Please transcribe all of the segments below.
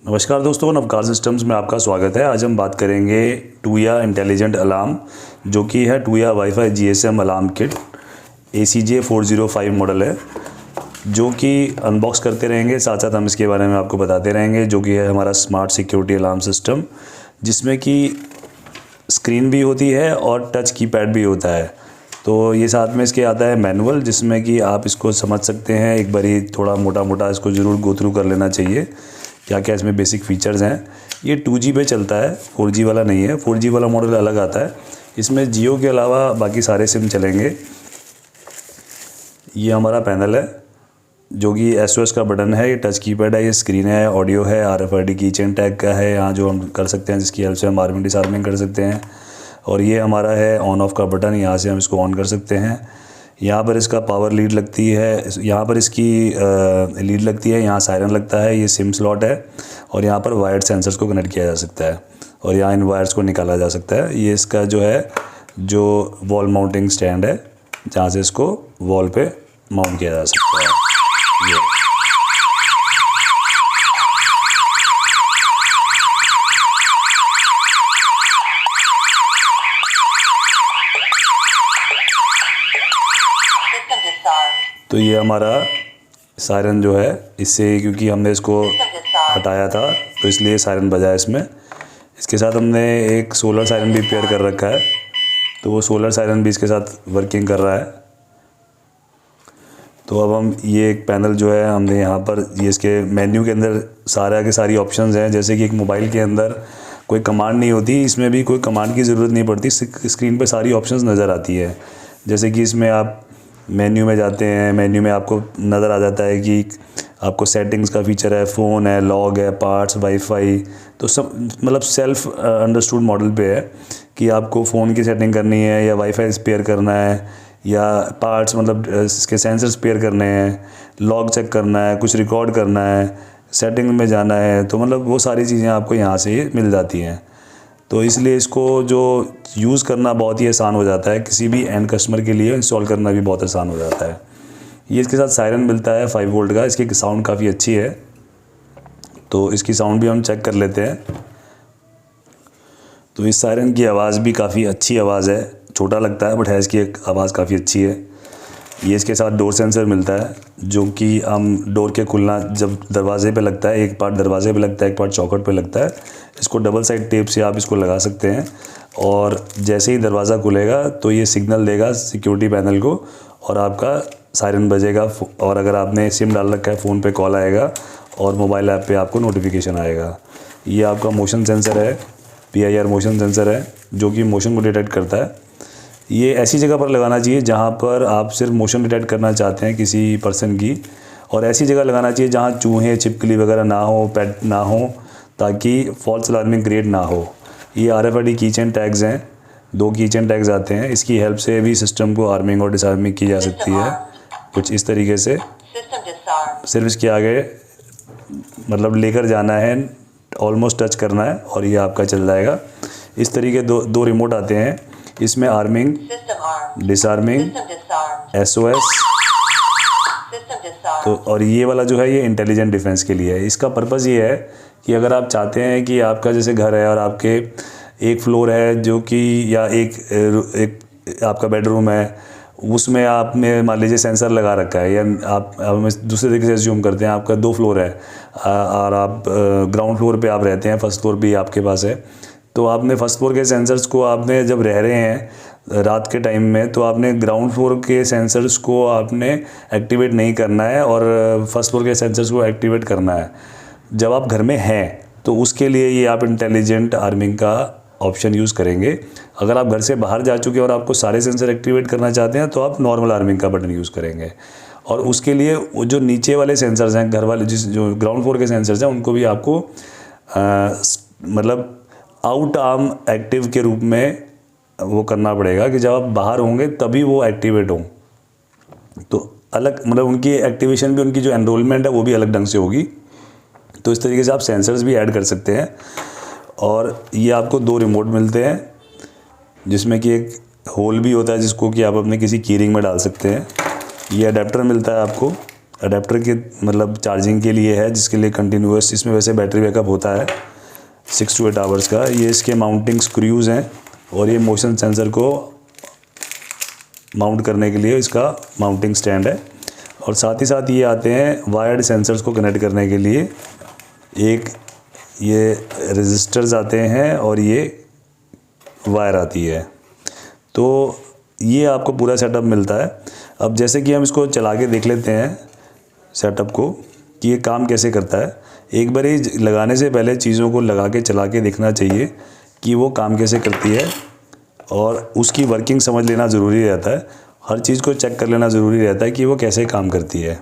नमस्कार दोस्तों, नवकार सिस्टम्स में आपका स्वागत है। आज हम बात करेंगे टूया इंटेलिजेंट अलार्म, जो कि है Tuya WiFi GSM alarm kit ACJ 405 model है, जो कि अनबॉक्स करते रहेंगे। साथ साथ हम इसके बारे में आपको बताते रहेंगे, जो कि है हमारा स्मार्ट सिक्योरिटी अलार्म सिस्टम, जिसमें कि स्क्रीन भी होती है और टच कीपैड भी होता है। तो ये साथ में इसके आता है मैनुअल, जिसमें कि आप इसको समझ सकते हैं। एक बारी थोड़ा मोटा मोटा इसको ज़रूर गो थ्रू कर लेना चाहिए, क्या क्या इसमें बेसिक फ़ीचर्स हैं। ये 2G पे चलता है, 4G वाला नहीं है। 4G वाला मॉडल अलग आता है। इसमें जियो के अलावा बाकी सारे सिम चलेंगे। ये हमारा पैनल है, जो कि SOS का बटन है, ये टच कीपैड है, ये स्क्रीन है, ऑडियो है, RFID की चेन टैग का है यहाँ, जो हम कर सकते हैं, जिसकी हेल्प से हम आर्मिंग डिसआर्मिंग कर सकते हैं। और ये हमारा है ऑन ऑफ का बटन, यहाँ से हम इसको ऑन कर सकते हैं। यहाँ पर इसका पावर लीड लगती है, यहाँ पर इसकी लीड लगती है, यहाँ सायरन लगता है, ये सिम स्लॉट है। और यहाँ पर वायर्ड सेंसर्स को कनेक्ट किया जा सकता है और यहाँ इन वायर्स को निकाला जा सकता है। ये इसका जो है जो वॉल माउंटिंग स्टैंड है, जहाँ से इसको वॉल पे माउंट किया जा सकता है। ये तो ये हमारा सायरन जो है, इससे क्योंकि हमने इसको हटाया था तो इसलिए सायरन बजा है इसमें। इसके साथ हमने एक सोलर सायरन भी पेयर कर रखा है, तो वो सोलर सायरन भी इसके साथ वर्किंग कर रहा है। तो अब हम ये एक पैनल जो है हमने यहाँ पर, ये इसके मेन्यू के अंदर सारा के सारी ऑप्शंस हैं। जैसे कि एक मोबाइल के अंदर कोई कमांड नहीं होती, इसमें भी कोई कमांड की ज़रूरत नहीं पड़ती। स्क्रीन पे सारी ऑप्शंस नज़र आती है। जैसे कि इसमें आप मेन्यू में जाते हैं, मेन्यू में आपको नज़र आ जाता है कि आपको सेटिंग्स का फीचर है, फ़ोन है, लॉग है, पार्ट्स, वाईफाई। तो सब मतलब सेल्फ अंडरस्टूड मॉडल पे है कि आपको फ़ोन की सेटिंग करनी है या वाईफाई पेयर करना है या पार्ट्स मतलब इसके सेंसर्स पेयर करने हैं, लॉग चेक करना है, कुछ रिकॉर्ड करना है, सेटिंग में जाना है। तो मतलब वो सारी चीज़ें आपको यहाँ से ही मिल जाती हैं। तो इसलिए इसको जो यूज़ करना बहुत ही आसान हो जाता है, किसी भी एंड कस्टमर के लिए इंस्टॉल करना भी बहुत आसान हो जाता है। ये इसके साथ सायरन मिलता है 5 वोल्ट का। इसकी साउंड काफ़ी अच्छी है, तो इसकी साउंड भी हम चेक कर लेते हैं। तो इस सायरन की आवाज़ भी काफ़ी अच्छी आवाज़ है, छोटा लगता है बट है, इसकी एक आवाज़ काफ़ी अच्छी है। ये इसके साथ डोर सेंसर मिलता है, जो कि हम डोर के खुलना जब दरवाजे पे लगता है, एक पार्ट दरवाजे पे लगता है, एक पार्ट चौखट पे लगता है। इसको डबल साइड टेप से आप इसको लगा सकते हैं और जैसे ही दरवाज़ा खुलेगा तो ये सिग्नल देगा सिक्योरिटी पैनल को और आपका सायरन बजेगा। और अगर आपने सिम डाल रखा है, फ़ोन पे कॉल आएगा और मोबाइल ऐप पे आपको नोटिफिकेशन आएगा। ये आपका मोशन सेंसर है, PIR मोशन सेंसर है, जो कि मोशन को डिटेक्ट करता है। ये ऐसी जगह पर लगाना चाहिए जहाँ पर आप सिर्फ मोशन डिटेक्ट करना चाहते हैं किसी पर्सन की, और ऐसी जगह लगाना चाहिए जहाँ चूहे, छिपकली वगैरह ना हो, पेट ना हो, ताकि फॉल्स अलार्मिंग क्रिएट ना हो। ये RFID की चेन टैग्स हैं, 2 की चेन टैग्स आते हैं। इसकी हेल्प से भी सिस्टम को आर्मिंग और डिसआर्मिंग की जा सकती है कुछ इस तरीके से। सिर्फ इसके आगे मतलब लेकर जाना है, ऑलमोस्ट टच करना है और ये आपका चल जाएगा। इस तरीके दो रिमोट आते हैं। इसमें आर्मिंग, डिसआर्मिंग, SOS। तो और ये वाला जो है ये इंटेलिजेंट डिफेंस के लिए है। इसका पर्पज़ ये है कि अगर आप चाहते हैं कि आपका जैसे घर है और आपके एक फ्लोर है जो कि, या एक आपका बेडरूम है, उसमें आपने मान लीजिए सेंसर लगा रखा है, या आप दूसरे तरीके से एज्यूम करते हैं आपका 2 फ्लोर है और आप ग्राउंड फ्लोर पे आप रहते हैं, फर्स्ट फ्लोर भी आपके पास है। तो आपने फर्स्ट फ्लोर के सेंसर्स को, आपने जब रह रहे हैं रात के टाइम में, तो आपने ग्राउंड फ्लोर के सेंसर्स को आपने एक्टिवेट नहीं करना है और फर्स्ट फ्लोर के सेंसर्स को एक्टिवेट करना है जब आप घर में हैं। तो उसके लिए ये आप इंटेलिजेंट आर्मिंग का ऑप्शन यूज़ करेंगे। अगर आप घर से बाहर जा चुके हैं और आपको सारे सेंसर एक्टिवेट करना चाहते हैं तो आप नॉर्मल आर्मिंग का बटन यूज़ करेंगे। और उसके लिए वो जो नीचे वाले सेंसर्स हैं, घर वाले जो ग्राउंड फ्लोर के सेंसर्स हैं, उनको भी आपको मतलब आउट आर्म एक्टिव के रूप में वो करना पड़ेगा कि जब आप बाहर होंगे तभी वो एक्टिवेट हों। तो अलग मतलब उनकी एक्टिवेशन भी, उनकी जो एनरोलमेंट है वो भी अलग ढंग से होगी। तो इस तरीके से आप सेंसर्स भी ऐड कर सकते हैं। और ये आपको 2 रिमोट मिलते हैं, जिसमें कि एक होल भी होता है जिसको कि आप अपने किसी कीरिंग में डाल सकते हैं। ये अडेप्टर मिलता है आपको अडेप्टर के मतलब चार्जिंग के लिए है, जिसके लिए कंटिन्यूअस इसमें वैसे बैटरी बैकअप होता है 6 to 8 आवर्स का। ये इसके माउंटिंग स्क्रूज़ हैं और ये मोशन सेंसर को माउंट करने के लिए इसका माउंटिंग स्टैंड है। और साथ ही साथ ये आते हैं वायर्ड सेंसर्स को कनेक्ट करने के लिए, एक ये रेजिस्टर्स आते हैं और ये वायर आती है। तो ये आपको पूरा सेटअप मिलता है। अब जैसे कि हम इसको चला के देख लेते हैं सेटअप को कि ये काम कैसे करता है। एक बार ही लगाने से पहले चीज़ों को लगा के चला के देखना चाहिए कि वो काम कैसे करती है, और उसकी वर्किंग समझ लेना ज़रूरी रहता है। हर चीज़ को चेक कर लेना ज़रूरी रहता है कि वो कैसे काम करती है।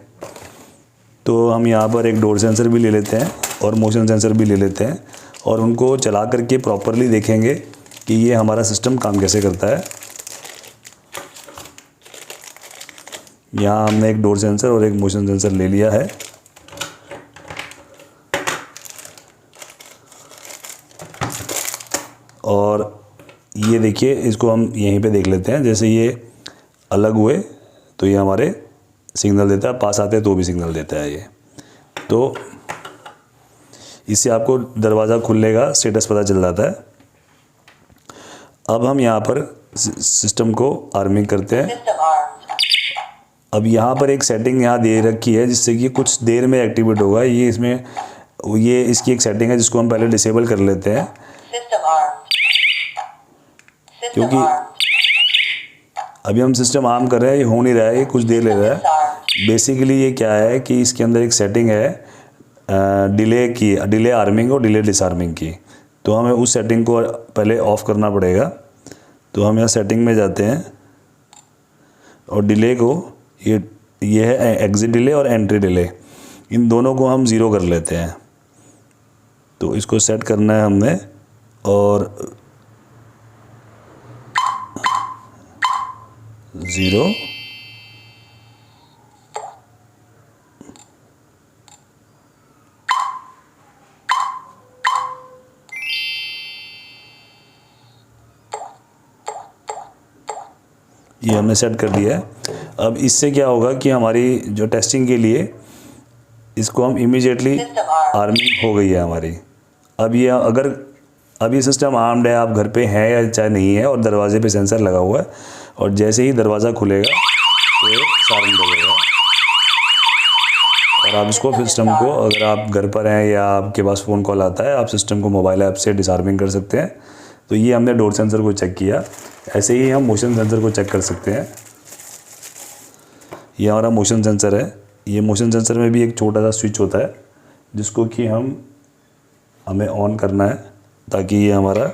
तो हम यहाँ पर एक डोर सेंसर भी ले लेते हैं और मोशन सेंसर भी ले लेते हैं, और उनको चला करके प्रॉपरली देखेंगे कि ये हमारा सिस्टम काम कैसे करता है। यहाँ हमने एक डोर सेंसर और एक मोशन सेंसर ले लिया है। और ये देखिए, इसको हम यहीं पे देख लेते हैं। जैसे ये अलग हुए तो ये हमारे सिग्नल देता है, पास आते हैं तो भी सिग्नल देता है ये। तो इससे आपको दरवाज़ा खुलने का स्टेटस पता चल जाता है। अब हम यहाँ पर सिस्टम को आर्मिंग करते हैं। अब यहाँ पर एक सेटिंग यहाँ दे रखी है जिससे कि कुछ देर में एक्टिवेट होगा। ये इसकी एक सेटिंग है जिसको हम पहले डिसेबल कर लेते हैं, क्योंकि अभी हम सिस्टम आर्म कर रहे हैं, ये हो नहीं रहा है, ये कुछ देर ले रहा है। बेसिकली ये क्या है कि इसके अंदर एक सेटिंग है डिले आर्मिंग और डिले डिसआर्मिंग की। तो हमें उस सेटिंग को पहले ऑफ़ करना पड़ेगा। तो हम यहाँ सेटिंग में जाते हैं और डिले को ये है एग्ज़िट डिले और एंट्री डिले, इन दोनों को हम ज़ीरो कर लेते हैं। तो इसको सेट करना है हमने, और 0 ये हमने सेट कर दिया है। अब इससे क्या होगा कि हमारी जो टेस्टिंग के लिए इसको हम इमीडिएटली आर्मिंग हो गई है हमारी। अब ये सिस्टम आर्म्ड है, आप घर पे हैं या चाहे नहीं है, और दरवाजे पे सेंसर लगा हुआ है, और जैसे ही दरवाज़ा खुलेगा तो ये सायरन बजेगा। और आप इसको सिस्टम को, अगर आप घर पर हैं या आपके पास फ़ोन कॉल आता है, आप सिस्टम को मोबाइल ऐप से डिसआर्मिंग कर सकते हैं। तो ये हमने डोर सेंसर को चेक किया। ऐसे ही हम मोशन सेंसर को चेक कर सकते हैं। ये हमारा मोशन सेंसर है। ये मोशन सेंसर में भी एक छोटा सा स्विच होता है जिसको कि हमें ऑन करना है, ताकि ये हमारा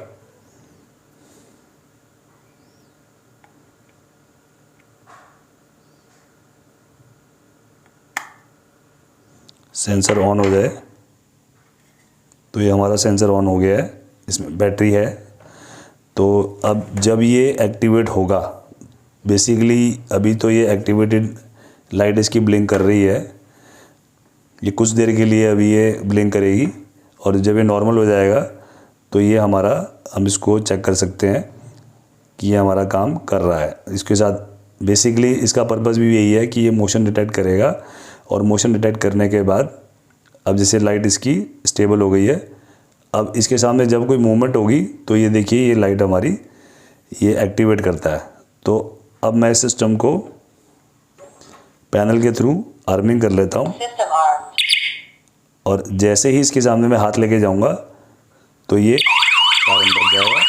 सेंसर ऑन हो जाए। तो ये हमारा सेंसर ऑन हो गया है, इसमें बैटरी है। तो अब जब ये एक्टिवेट होगा, बेसिकली अभी तो ये एक्टिवेटेड लाइट इसकी ब्लिंक कर रही है। ये कुछ देर के लिए अभी ये ब्लिंक करेगी, और जब ये नॉर्मल हो जाएगा तो ये हम इसको चेक कर सकते हैं कि ये हमारा काम कर रहा है। इसके साथ बेसिकली इसका पर्पस भी यही है कि ये मोशन डिटेक्ट करेगा, और मोशन डिटेक्ट करने के बाद अब जैसे लाइट इसकी स्टेबल हो गई है, अब इसके सामने जब कोई मूवमेंट होगी तो ये देखिए ये लाइट हमारी ये एक्टिवेट करता है। तो अब मैं इस सिस्टम को पैनल के थ्रू आर्मिंग कर लेता हूँ, और जैसे ही इसके सामने मैं हाथ लेके जाऊँगा तो ये सायरन बज जाएगा।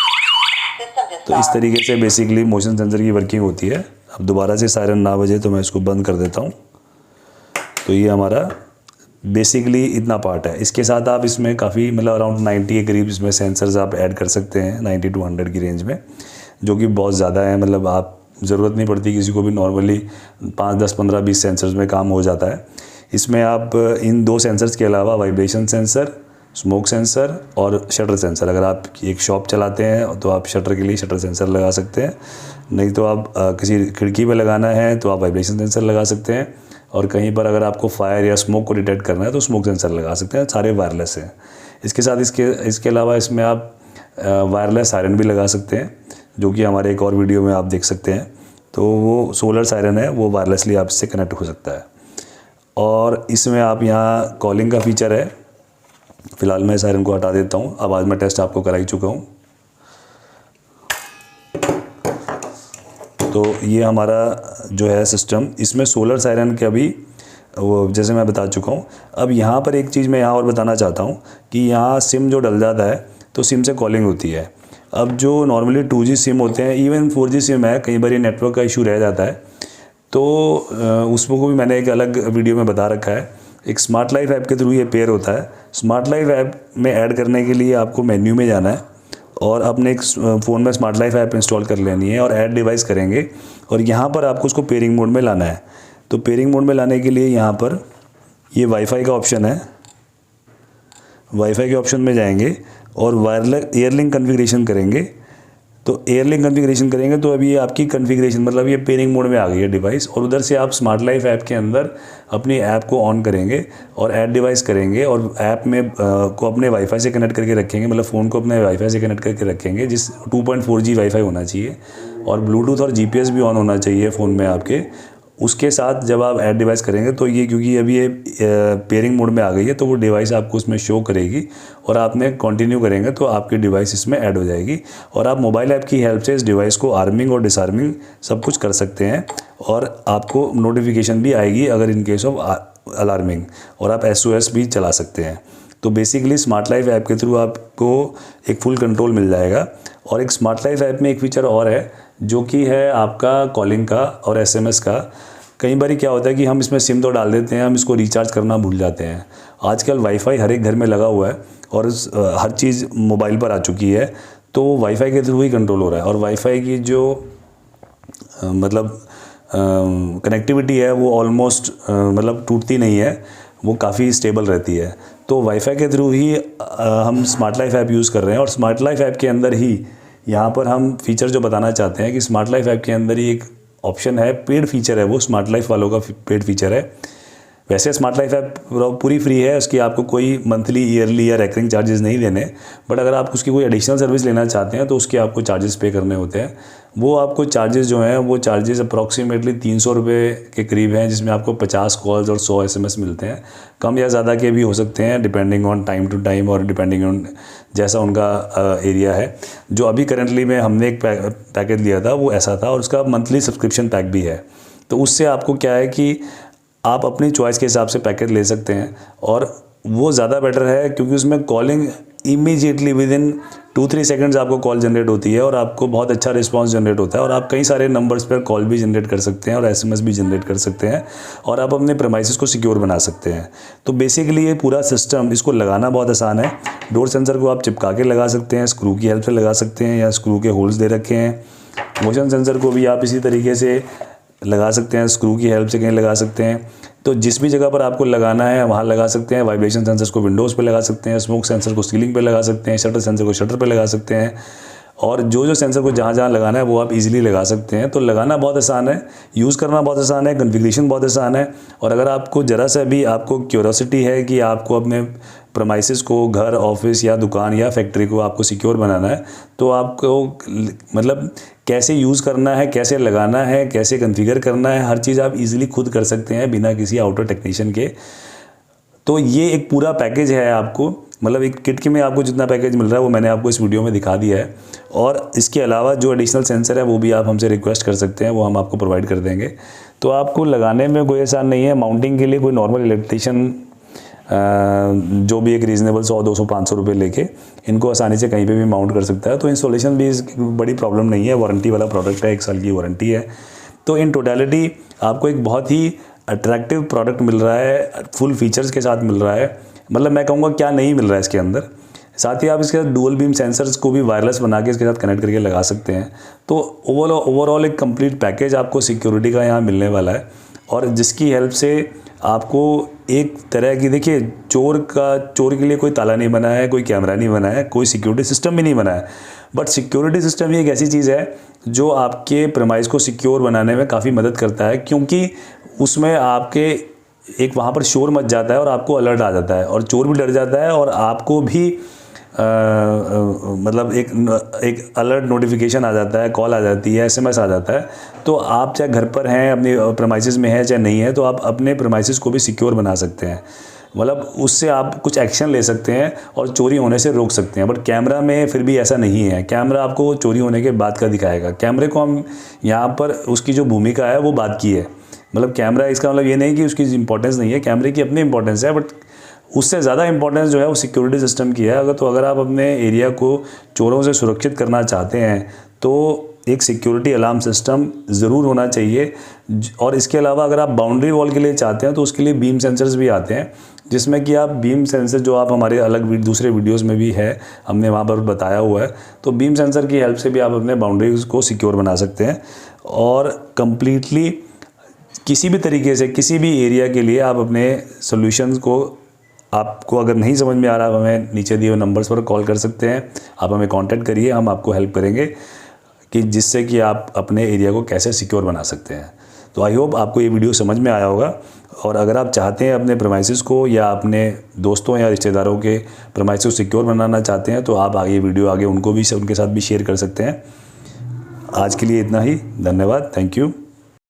तो इस तरीके से बेसिकली मोशन सेंसर की वर्किंग होती है। अब दोबारा से सायरन ना बजे तो मैं इसको बंद कर देता हूँ। तो ये हमारा बेसिकली इतना पार्ट है। इसके साथ आप इसमें काफ़ी मतलब अराउंड 90 के करीब इसमें सेंसर्स आप ऐड कर सकते हैं, 90 to 100 की रेंज में, जो कि बहुत ज़्यादा है। मतलब आप ज़रूरत नहीं पड़ती किसी को भी, नॉर्मली 5, 10, 15, 20 सेंसर्स में काम हो जाता है। इसमें आप इन 2 सेंसर्स के अलावा वाइब्रेशन सेंसर, स्मोक सेंसर और शटर सेंसर, अगर आप एक शॉप चलाते हैं तो आप शटर के लिए शटर सेंसर लगा सकते हैं, नहीं तो आप किसी खिड़की पे लगाना है तो आप वाइब्रेशन सेंसर लगा सकते हैं, और कहीं पर अगर आपको फायर या स्मोक को डिटेक्ट करना है तो स्मोक सेंसर लगा सकते हैं। सारे वायरलेस हैं। इसके साथ इसके अलावा इसमें आप वायरलेस सायरन भी लगा सकते हैं, जो कि हमारे एक और वीडियो में आप देख सकते हैं। तो वो सोलर सायरन है, वो वायरलेसली आप इससे कनेक्ट हो सकता है। और इसमें आप यहाँ कॉलिंग का फीचर है। फ़िलहाल मैं सायरन को हटा देता हूँ। आवाज़ में टेस्ट आपको करा ही चुका हूँ। तो ये हमारा जो है सिस्टम, इसमें सोलर सायरन का भी वो जैसे मैं बता चुका हूँ। अब यहाँ पर एक चीज़ मैं यहाँ और बताना चाहता हूँ कि यहाँ सिम जो डल जाता है तो सिम से कॉलिंग होती है। अब जो नॉर्मली 2G सिम होते हैं, इवन 4G सिम है, कई बार ये नेटवर्क का इशू रह जाता है, तो उसको भी मैंने एक अलग वीडियो में बता रखा है। एक स्मार्ट लाइफ ऐप के थ्रू ये पेयर होता है। स्मार्ट लाइफ ऐप में ऐड करने के लिए आपको मेन्यू में जाना है और अपने एक फ़ोन में स्मार्ट लाइफ ऐप इंस्टॉल कर लेनी है और ऐड डिवाइस करेंगे और यहाँ पर आपको उसको पेयरिंग मोड में लाना है। तो पेयरिंग मोड में लाने के लिए यहाँ पर ये वाईफाई का ऑप्शन है। वाईफाई के ऑप्शन में जाएंगे और वायरलेस एयरलिंक कॉन्फ़िगरेशन करेंगे। तो एयरलिंक कॉन्फ़िगरेशन करेंगे तो अभी ये आपकी कॉन्फ़िगरेशन मतलब ये पेयरिंग मोड में आ गई है डिवाइस, और उधर से आप स्मार्ट लाइफ ऐप के अंदर अपनी ऐप को ऑन करेंगे और ऐड डिवाइस करेंगे और ऐप में को अपने वाईफाई से कनेक्ट करके रखेंगे, मतलब फ़ोन को अपने वाईफाई से कनेक्ट करके रखेंगे, जिस 2.4G वाईफाई होना चाहिए और ब्लूटूथ और GPS भी ऑन होना चाहिए फ़ोन में आपके। उसके साथ जब आप ऐड डिवाइस करेंगे तो ये, क्योंकि अभी ये पेयरिंग मोड में आ गई है, तो वो डिवाइस आपको उसमें शो करेगी और आपने कंटिन्यू करेंगे तो आपकी डिवाइस इसमें ऐड हो जाएगी और आप मोबाइल ऐप की हेल्प से इस डिवाइस को आर्मिंग और डिसआर्मिंग सब कुछ कर सकते हैं और आपको नोटिफिकेशन भी आएगी अगर इन केस ऑफ अलार्मिंग, और आप SOS भी चला सकते हैं। तो बेसिकली स्मार्ट लाइफ ऐप के थ्रू आपको एक फुल कंट्रोल मिल जाएगा। और एक स्मार्ट लाइफ ऐप में एक फ़ीचर और है जो कि है आपका कॉलिंग का और SMS का। कई बार क्या होता है कि हम इसमें सिम तो डाल देते हैं, हम इसको रिचार्ज करना भूल जाते हैं। आजकल वाईफाई हर एक घर में लगा हुआ है और हर चीज़ मोबाइल पर आ चुकी है, तो वाईफाई के थ्रू ही कंट्रोल हो रहा है। और वाईफाई की जो मतलब कनेक्टिविटी है वो ऑलमोस्ट मतलब टूटती नहीं है, वो काफ़ी स्टेबल रहती है। तो वाईफाई के थ्रू ही हम स्मार्ट लाइफ ऐप यूज़ कर रहे हैं। और स्मार्ट लाइफ ऐप के अंदर ही यहाँ पर हम फीचर जो बताना चाहते हैं कि स्मार्ट लाइफ ऐप के अंदर ही एक ऑप्शन है, पेड फीचर है, वो स्मार्ट लाइफ वालों का पेड फीचर है। वैसे स्मार्ट लाइफ ऐप पूरी फ्री है, उसकी आपको कोई मंथली, ईयरली या रेकरिंग चार्जेस नहीं देने, बट अगर आप उसकी कोई एडिशनल सर्विस लेना चाहते हैं तो उसके आपको चार्जेस पे करने होते हैं। वो आपको चार्जेस जो हैं वो चार्जेस अप्रॉक्सीमेटली 300 रुपये के करीब हैं, जिसमें आपको 50 कॉल्स और 100 SMS मिलते हैं। कम या ज़्यादा के भी हो सकते हैं depending on time to time और डिपेंडिंग ऑन जैसा उनका एरिया है। जो अभी करंटली में हमने एक पैकेज लिया था वो ऐसा था, और उसका मंथली सब्सक्रिप्शन पैक भी है। तो उससे आपको क्या है कि आप अपनी चॉइस के हिसाब से पैकेज ले सकते हैं, और वो ज़्यादा बेटर है क्योंकि उसमें calling immediately with in 2-3 seconds आपको कॉल जनरेट होती है और आपको बहुत अच्छा रिस्पांस जनरेट होता है, और आप कई सारे नंबर्स पर कॉल भी जनरेट कर सकते हैं और SMS भी जनरेट कर सकते हैं, और आप अपने प्रेमाइसेस को सिक्योर बना सकते हैं। तो बेसिकली ये पूरा सिस्टम, इसको लगाना बहुत आसान है। डोर सेंसर को आप चिपका के लगा सकते हैं, स्क्रू की हेल्प से लगा सकते हैं, या स्क्रू के होल्स दे रखे हैं। मोशन सेंसर को भी आप इसी तरीके से लगा सकते हैं, स्क्रू की हेल्प से कहीं लगा सकते हैं। तो जिस भी जगह पर आपको लगाना है वहाँ लगा सकते हैं। वाइब्रेशन सेंसर्स को विंडोज़ पे लगा सकते हैं, स्मोक सेंसर को सीलिंग पे लगा सकते हैं, शटर सेंसर को शटर पे लगा सकते हैं, और जो सेंसर को जहाँ जहाँ लगाना है वो आप इजीली लगा सकते हैं। तो लगाना बहुत आसान है, यूज़ करना बहुत आसान है, कॉन्फ़िगरेशन बहुत आसान है। और अगर आपको ज़रा सा भी आपको क्यूरोसिटी है कि आपको अपने प्रमाइसेस को, घर, ऑफिस या दुकान या फैक्ट्री को आपको सिक्योर बनाना है, तो आपको मतलब कैसे यूज़ करना है, कैसे लगाना है, कैसे कॉन्फ़िगर करना है, हर चीज़ आप इजीली खुद कर सकते हैं बिना किसी आउटर टेक्नीशियन के। तो ये एक पूरा पैकेज है आपको, मतलब एक किट के में आपको जितना पैकेज मिल रहा है वो मैंने आपको इस वीडियो में दिखा दिया है। और इसके अलावा जो एडिशनल सेंसर है वो भी आप हमसे रिक्वेस्ट कर सकते हैं, वो हम आपको प्रोवाइड कर देंगे। तो आपको लगाने में कोई आसान नहीं है। माउंटिंग के लिए कोई नॉर्मल इलेक्ट्रीशियन जो भी एक रीज़नेबल 100, 200, 500 रुपये लेके इनको आसानी से कहीं पे भी माउंट कर सकता है। तो इंस्टॉलेशन भी बड़ी प्रॉब्लम नहीं है, वारंटी वाला प्रोडक्ट है, 1 साल की वारंटी है। तो इन टोटलिटी आपको एक बहुत ही अट्रैक्टिव प्रोडक्ट मिल रहा है, फुल फीचर्स के साथ मिल रहा है। मतलब मैं कहूँगा क्या नहीं मिल रहा है इसके अंदर। साथ ही आप इसके साथ डुअल बीम सेंसर्स को भी वायरलेस बना के इसके साथ कनेक्ट करके लगा सकते हैं। तो ओवरऑल एक कंप्लीट पैकेज आपको सिक्योरिटी का यहाँ मिलने वाला है, और जिसकी हेल्प से आपको एक तरह की, देखिए चोर के लिए कोई ताला नहीं बना है, कोई कैमरा नहीं बना है, कोई सिक्योरिटी सिस्टम भी नहीं बना है, बट सिक्योरिटी सिस्टम ही एक ऐसी चीज़ है जो आपके प्रेमाइस को सिक्योर बनाने में काफ़ी मदद करता है, क्योंकि उसमें आपके एक वहाँ पर शोर मच जाता है और आपको अलर्ट आ जाता है, और चोर भी डर जाता है और आपको भी मतलब एक अलर्ट नोटिफिकेशन आ जाता है, कॉल आ जाती है, एसएमएस आ जाता है। तो आप चाहे घर पर हैं, अपने प्रेमाइसेस में हैं, चाहे नहीं है, तो आप अपने प्रेमाइसेस को भी सिक्योर बना सकते हैं। मतलब उससे आप कुछ एक्शन ले सकते हैं और चोरी होने से रोक सकते हैं। बट कैमरा में फिर भी ऐसा नहीं है। कैमरा आपको चोरी होने के बाद का दिखाएगा। कैमरे को हम यहाँ पर उसकी जो भूमिका है वो बाद की है। मतलब कैमरा, इसका मतलब ये नहीं कि उसकी इंपॉर्टेंस नहीं है, कैमरे की अपनी इंपॉर्टेंस है, बट उससे ज़्यादा इंपॉर्टेंस जो है वो सिक्योरिटी सिस्टम की है। अगर आप अपने एरिया को चोरों से सुरक्षित करना चाहते हैं तो एक सिक्योरिटी अलार्म सिस्टम ज़रूर होना चाहिए। और इसके अलावा अगर आप बाउंड्री वॉल के लिए चाहते हैं तो उसके लिए बीम सेंसर्स भी आते हैं, जिसमें कि आप बीम सेंसर, जो आप हमारे अलग दूसरे वीडियोस में भी है, हमने वहाँ पर बताया हुआ है, तो बीम सेंसर की हेल्प से भी आप अपने बाउंड्रीज को सिक्योर बना सकते हैं। और कंप्लीटली किसी भी तरीके से किसी भी एरिया के लिए आप अपने सोल्यूशंस को, आपको अगर नहीं समझ में आ रहा, हमें नीचे दिए हुए नंबर्स पर कॉल कर सकते हैं। आप हमें कांटेक्ट करिए, हम आपको हेल्प करेंगे कि जिससे कि आप अपने एरिया को कैसे सिक्योर बना सकते हैं। तो आई होप आपको ये वीडियो समझ में आया होगा। और अगर आप चाहते हैं अपने प्रेमाइसेस को या अपने दोस्तों या रिश्तेदारों के प्रेमाइसेस को सिक्योर बनाना चाहते हैं, तो आप आगे वीडियो आगे उनके साथ भी शेयर कर सकते हैं। आज के लिए इतना ही। धन्यवाद। Thank you.